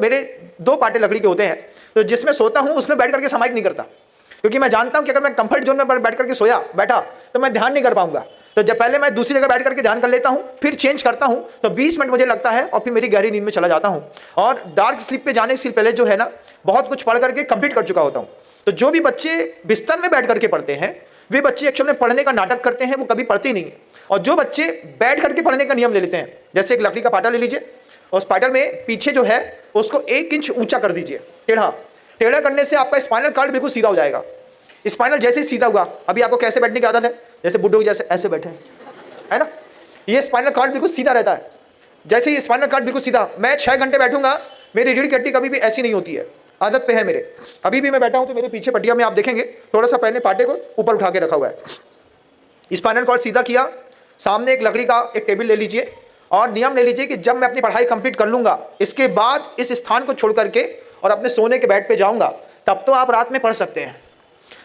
मेरे 2 पाटे लकड़ी के होते हैं, तो जिसमें सोता हूँ उसमें बैठ करके समाहित नहीं करता, क्योंकि मैं जानता हूँ कि अगर मैं कंफर्ट जोन में बैठ करके बैठा तो मैं ध्यान नहीं कर पाऊंगा। तो जब पहले मैं दूसरी जगह बैठ करके ध्यान कर लेता हूँ, फिर चेंज करता हूँ, तो 20 मिनट मुझे लगता है और फिर मेरी गहरी नींद में चला जाता हूँ। और डार्क स्लीप पे जाने से पहले जो है ना, बहुत कुछ पढ़ करके कंप्लीट कर चुका होता हूँ। तो जो भी बच्चे बिस्तर में बैठ करके पढ़ते हैं, वे बच्चे एक्चुअल में पढ़ने का नाटक करते हैं, वो कभी पढ़ते ही नहीं है। और जो बच्चे बैठ करके पढ़ने का नियम ले लेते हैं, जैसे एक लकड़ी का पाटा ले लीजिए, उस पाटा में पीछे जो है उसको 1 इंच ऊंचा कर दीजिए, टेढ़ा करने से आपका स्पाइनल कॉर्ड बिल्कुल सीधा हो जाएगा। स्पाइनल जैसे ही सीधा हुआ, अभी आपको कैसे बैठने की आदत है, जैसे बुड्ढों की जैसे ऐसे बैठे है ना, ये स्पाइनल कॉर्ड बिल्कुल सीधा रहता है। जैसे ही स्पाइनल कॉर्ड बिल्कुल सीधा, मैं 6 घंटे बैठूंगा, मेरी रीढ़ की हड्डी कभी भी ऐसी नहीं होती है, आदत पे है मेरे। अभी भी मैं बैठा हूं तो मेरे पीछे पट्टिया में आप देखेंगे थोड़ा सा पहले पाटे को ऊपर उठा के रखा हुआ है। स्पाइनल कॉर्ड सीधा किया, सामने एक लकड़ी का एक टेबल ले लीजिए और नियम ले लीजिए कि जब मैं अपनी पढ़ाई कंप्लीट कर लूंगा, इसके बाद इस स्थान को छोड़ करके और अपने सोने के बेड पे जाऊंगा, तब तो आप रात में पढ़ सकते हैं।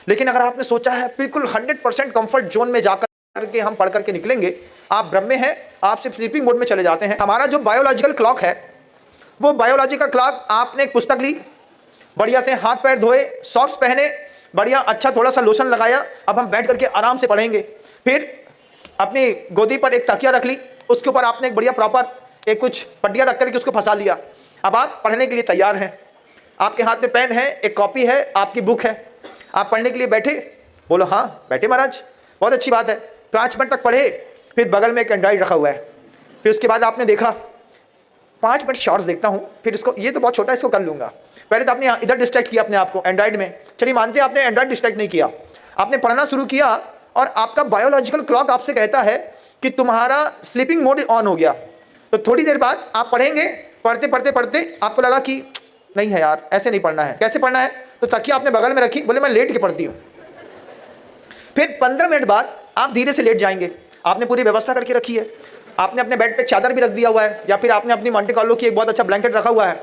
लेकिन अगर आपने सोचा है बिल्कुल 100% कंफर्ट जोन में जाकर के हम पढ़ करके निकलेंगे, आप भ्रम में हैं, आप सिर्फ स्लीपिंग मोड में चले जाते हैं। हमारा जो बायोलॉजिकल क्लॉक है, वो बायोलॉजिकल क्लॉक, आपने एक पुस्तक ली, बढ़िया से हाथ पैर धोए, सॉक्स पहने, बढ़िया अच्छा थोड़ा सा लोशन लगाया, अब हम बैठ करके आराम से पढ़ेंगे। फिर अपनी गोदी पर एक तकिया रख ली, उसके ऊपर आपने एक बढ़िया प्रॉपर एक कुछ पट्टियाँ रख करके उसको फंसा लिया। अब आप पढ़ने के लिए तैयार हैं, आपके हाथ में पेन है, एक कॉपी है, आपकी बुक है, आप पढ़ने के लिए बैठे। बोलो हाँ बैठे महाराज, बहुत अच्छी बात है। 5 मिनट तक पढ़े, फिर बगल में एक एंड्रॉइड रखा हुआ है, फिर उसके बाद आपने देखा 5 मिनट शॉर्ट्स देखता हूँ, फिर इसको, ये तो बहुत छोटा है, इसको कर लूँगा। पहले तो आपने इधर डिस्ट्रैक्ट किया अपने आप को एंड्रॉइड में, चलिए मानते हैं आपने एंड्रॉइड डिस्ट्रैक्ट नहीं किया, आपने पढ़ना शुरू किया और आपका बायोलॉजिकल क्लॉक आपसे कहता है कि तुम्हारा स्लीपिंग मोड ऑन हो गया। तो थोड़ी देर बाद आप पढ़ेंगे, पढ़ते पढ़ते पढ़ते आपको लगा कि नहीं है यार, ऐसे नहीं पढ़ना है। कैसे पढ़ना है? तो तकिया आपने बगल में रखी, बोले मैं लेट के पढ़ती हूँ। फिर 15 मिनट बाद आप धीरे से लेट जाएंगे, आपने पूरी व्यवस्था करके रखी है, आपने अपने बेड पे चादर भी रख दिया हुआ है, या फिर आपने अपनी मॉन्टे कार्लो की एक बहुत अच्छा ब्लैंकेट रखा हुआ है।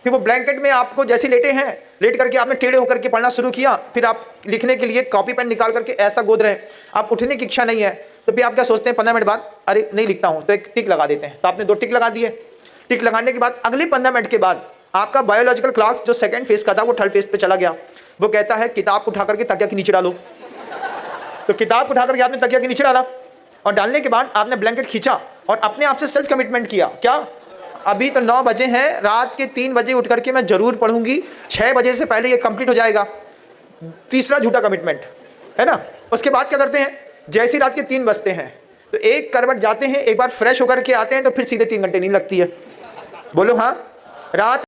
फिर वो ब्लैंकेट में आपको जैसे लेटे हैं, लेट करके आपने टेढ़े होकर के पढ़ना शुरू किया। फिर आप लिखने के लिए कॉपी पेन निकाल करके ऐसा गोद रहे हैं, आप उठने की इच्छा नहीं है, तो फिर आप क्या सोचते हैं 15 मिनट बाद, अरे नहीं लिखता हूँ, तो एक टिक लगा देते हैं। तो आपने 2 टिक लगा दिए। टिक लगाने के बाद अगले 15 मिनट के बाद आपका बायोलॉजिकल क्लॉक जो सेकंड फेज का था वो थर्ड फेज पे चला गया। वो कहता है किताब उठा करके तकिया के नीचे डालो। तो किताब उठा करके आपने तकिया के नीचे डाला, और डालने के बाद आपने ब्लैंकेट खींचा और अपने आप से सेल्फ कमिटमेंट किया, क्या अभी तो 9 बजे हैं, रात के 3 बजे उठ करके मैं जरूर पढ़ूंगी, 6 बजे से पहले ये कंप्लीट हो जाएगा। तीसरा झूठा कमिटमेंट है ना। उसके बाद क्या करते हैं, जैसे रात के 3 बजते हैं तो एक करवट जाते हैं, एक बार फ्रेश होकर के आते हैं, तो फिर सीधे 3 घंटे नींद लगती है। बोलो हाँ। रात